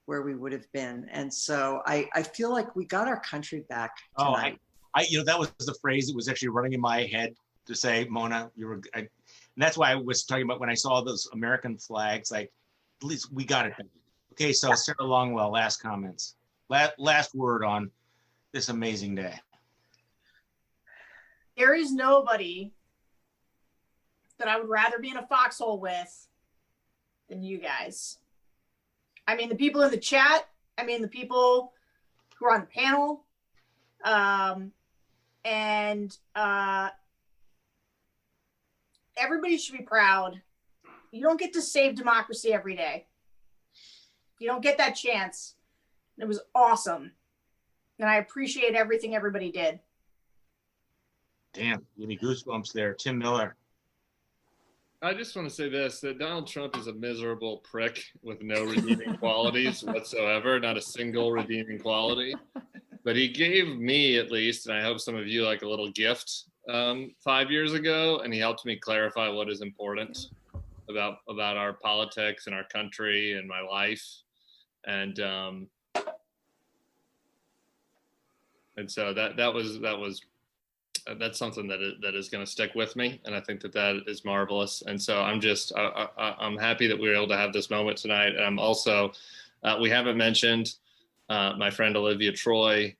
where we would have been. And so I feel like we got our country back tonight. That was the phrase that was actually running in my head to say, Mona, and that's why I was talking about when I saw those American flags, like, at least we got it back. Okay, so Sarah Longwell, last comments. Last word on this amazing day. There is nobody that I would rather be in a foxhole with than you guys. I mean, the people in the chat, I mean, the people who are on the panel, and everybody should be proud. You don't get to save democracy every day. You don't get that chance. It was awesome. And I appreciate everything everybody did. Damn, give me goosebumps there. Tim Miller. I just want to say this, that Donald Trump is a miserable prick with no redeeming qualities whatsoever, not a single redeeming quality. But he gave me, at least, and I hope some of you, like a little gift 5 years ago, and he helped me clarify what is important about our politics and our country and my life. And so that's something that is going to stick with me, and I think that is marvelous. And so I'm happy that we were able to have this moment tonight. And I'm also, we haven't mentioned my friend Olivia Troy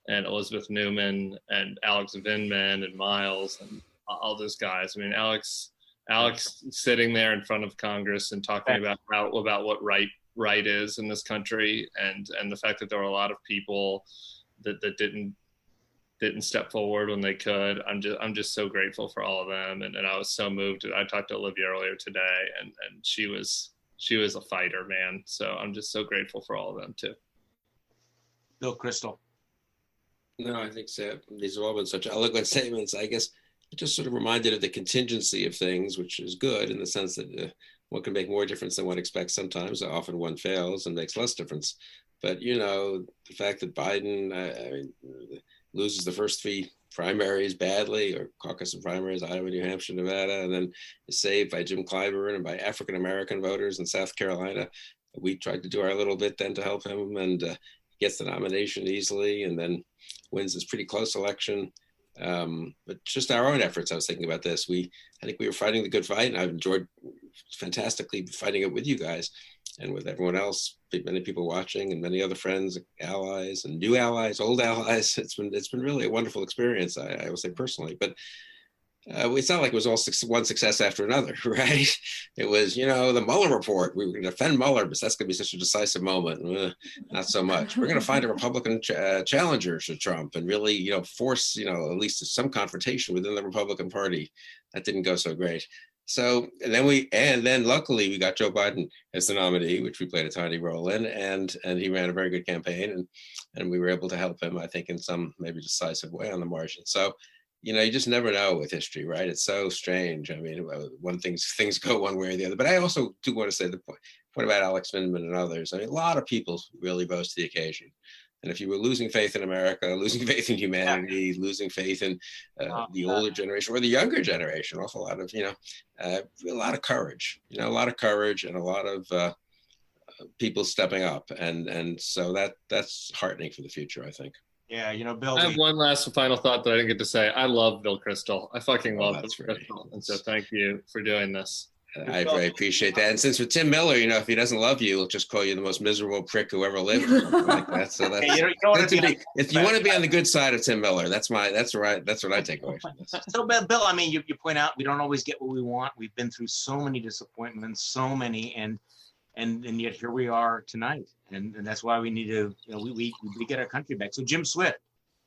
and Elizabeth Newman and Alex Vindman and Miles and all those guys. I mean, Alex sitting there in front of Congress and talking about what right is in this country, and the fact that there were a lot of people that didn't step forward when they could. I'm just so grateful for all of them, and I was so moved. I talked to Olivia earlier today, and she was a fighter, man. So I'm just so grateful for all of them too. Bill Kristol. No, I think so. These have all been such eloquent statements. I guess it just sort of reminded of the contingency of things, which is good in the sense that one can make more difference than one expects sometimes. Often one fails and makes less difference. But, you know, the fact that Biden loses the first three primaries badly, or caucus and primaries, Iowa, New Hampshire, Nevada, and then is saved by Jim Clyburn and by African-American voters in South Carolina. We tried to do our little bit then to help him, and gets the nomination easily, and then wins this pretty close election. But just our own efforts, I was thinking about this. I think we were fighting the good fight, and I've enjoyed fantastically fighting it with you guys and with everyone else, many people watching, and many other friends, allies, and new allies, old allies. It's been really a wonderful experience, I will say personally. But it's not like it was all one success after another, right? It was, you know, the Mueller report. We were going to defend Mueller, but that's going to be such a decisive moment. Not so much. We're going to find a Republican challenger to Trump and really, you know, force, you know, at least some confrontation within the Republican Party. That didn't go so great. So, and then luckily we got Joe Biden as the nominee, which we played a tiny role in, and he ran a very good campaign, and we were able to help him, I think, in some maybe decisive way on the margin. So, you know, you just never know with history, right? It's so strange. I mean, things go one way or the other. But I also do want to say the point about Alex Vindman and others. I mean, a lot of people really rose to the occasion. And if you were losing faith in America, losing faith in humanity, losing faith in the older generation or the younger generation, also a lot of, you know, a lot of courage, and a lot of people stepping up, and so that's heartening for the future, I think. Yeah, you know, Bill. I have one last final thought that I didn't get to say. I love Bill Kristol. I fucking love Bill Right. Kristol, and so thank you for doing this. I very appreciate that. And since with Tim Miller, you know, if he doesn't love you, he'll just call you the most miserable prick who ever lived, or something like that. So that's, Hey, you know if you want to be on the good side of Tim Miller, that's what I take away from this. So, Bill, I mean, you point out we don't always get what we want. We've been through so many disappointments, so many, and yet here we are tonight, and that's why we need to, you know, we get our country back. So, Jim Swift,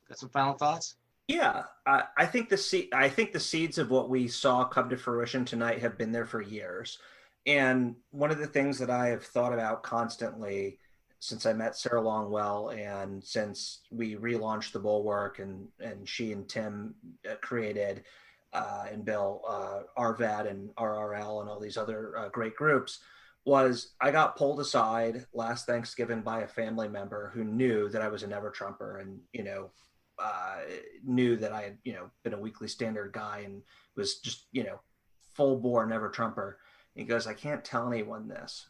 got some final thoughts? Yeah, I think the seeds of what we saw come to fruition tonight have been there for years. And one of the things that I have thought about constantly since I met Sarah Longwell and since we relaunched the Bulwark and she and Tim created and Bill RVAD and RRL and all these other great groups was I got pulled aside last Thanksgiving by a family member who knew that I was a never Trumper and, you know, knew that I had, you know, been a Weekly Standard guy and was just, you know, full bore never Trumper. And he goes, I can't tell anyone this,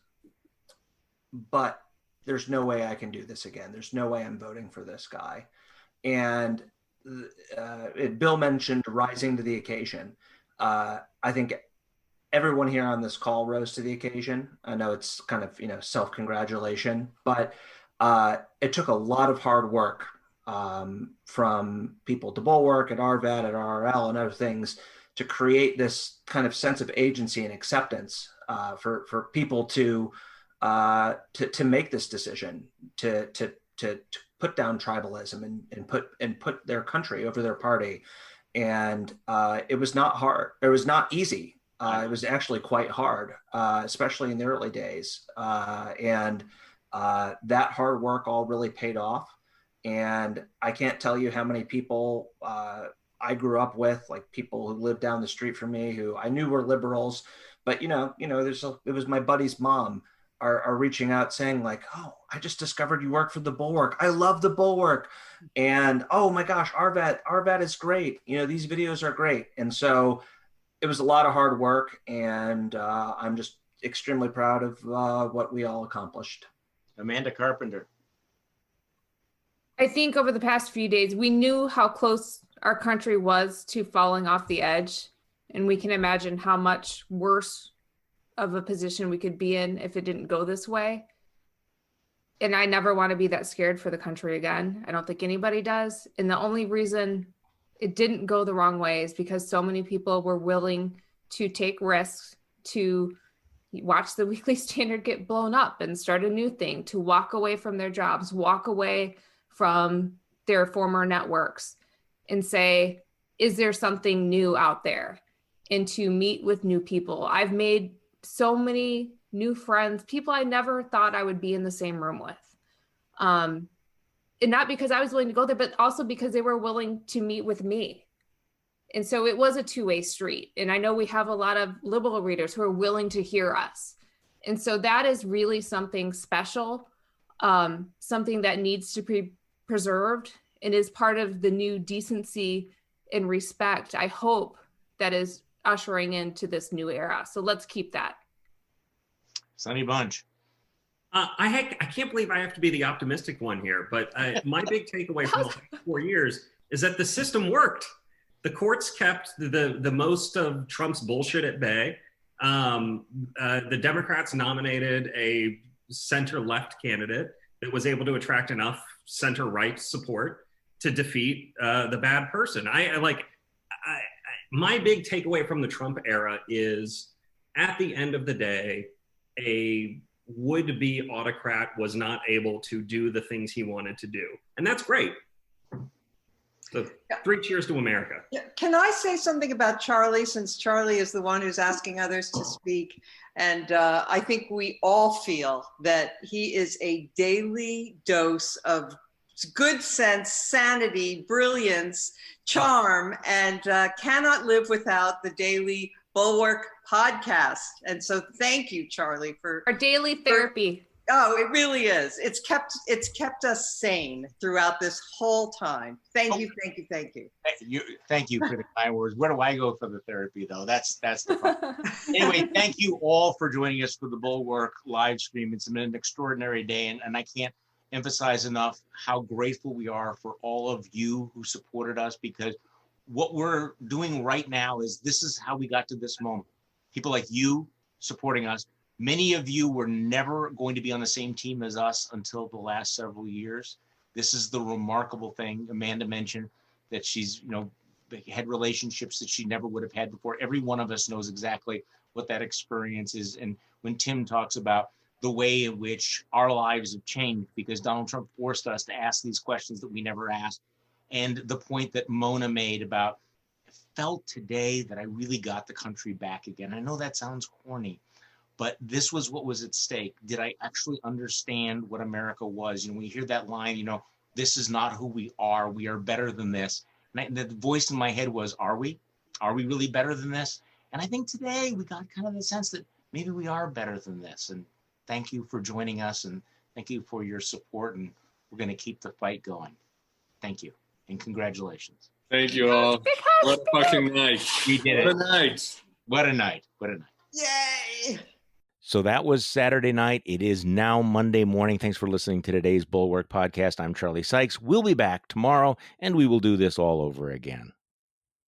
but there's no way I can do this again. There's no way I'm voting for this guy. And Bill mentioned rising to the occasion. I think everyone here on this call rose to the occasion. I know it's kind of, you know, self-congratulation, but it took a lot of hard work from people at the Bulwark, at RVAD, at RRL, and other things to create this kind of sense of agency and acceptance for people to make this decision to put down tribalism and put their country over their party. And it was not hard. It was not easy. It was actually quite hard, especially in the early days. And that hard work all really paid off. And I can't tell you how many people I grew up with, like people who lived down the street from me, who I knew were liberals, but it was my buddy's mom are reaching out saying like, oh, I just discovered you work for the Bulwark. I love the Bulwark. And oh my gosh, RVAD is great. You know, these videos are great. And so it was a lot of hard work, and I'm just extremely proud of what we all accomplished. Amanda Carpenter. I think over the past few days, we knew how close our country was to falling off the edge, and we can imagine how much worse of a position we could be in if it didn't go this way. And I never want to be that scared for the country again. I don't think anybody does. And the only reason it didn't go the wrong way is because so many people were willing to take risks, to watch the Weekly Standard get blown up and start a new thing, to walk away from their jobs, walk away from their former networks and say, is there something new out there? And to meet with new people. I've made so many new friends, people I never thought I would be in the same room with. And not because I was willing to go there, but also because they were willing to meet with me. And so it was a two-way street. And I know we have a lot of liberal readers who are willing to hear us. And so that is really something special, something that needs to be preserved and is part of the new decency and respect, I hope, that is ushering into this new era. So let's keep that. Sonny Bunch. I can't believe I have to be the optimistic one here, but my big takeaway from the last 4 years is that the system worked. The courts kept the most of Trump's bullshit at bay. The Democrats nominated a center-left candidate that was able to attract enough center-right support to defeat the bad person. My big takeaway from the Trump era is, at the end of the day, a would-be autocrat was not able to do the things he wanted to do. And that's great. So 3 cheers to America. Yeah. Can I say something about Charlie, since Charlie is the one who's asking others to speak? And I think we all feel that he is a daily dose of good sense, sanity, brilliance, charm, and cannot live without the daily Bulwark podcast. And so thank you, Charlie, for our daily therapy. Oh, it really is. It's kept us sane throughout this whole time. Thank you. Thank you for the kind words. Where do I go for the therapy, though? That's the problem. Anyway, thank you all for joining us for the Bulwark live stream. It's been an extraordinary day, and I can't emphasize enough how grateful we are for all of you who supported us, because what we're doing right now is this is how we got to this moment. People like you supporting us. Many of you were never going to be on the same team as us until the last several years. This is the remarkable thing. Amanda mentioned that she's, had relationships that she never would have had before. Every one of us knows exactly what that experience is. And when Tim talks about the way in which our lives have changed because Donald Trump forced us to ask these questions that we never asked, and the point that Mona made about, I felt today that I really got the country back again. I know that sounds corny, but this was what was at stake. Did I actually understand what America was? When you hear that line, this is not who we are better than this. And the voice in my head was, are we? Are we really better than this? And I think today we got kind of the sense that maybe we are better than this. And thank you for joining us, and thank you for your support. And we're going to keep the fight going. Thank you. And congratulations. Thank you all. What a fucking night. We did What it. a night. What a night. What a night. Yay! So that was Saturday night. It is now Monday morning. Thanks for listening to today's Bulwark podcast. I'm Charlie Sykes. We'll be back tomorrow, and we will do this all over again.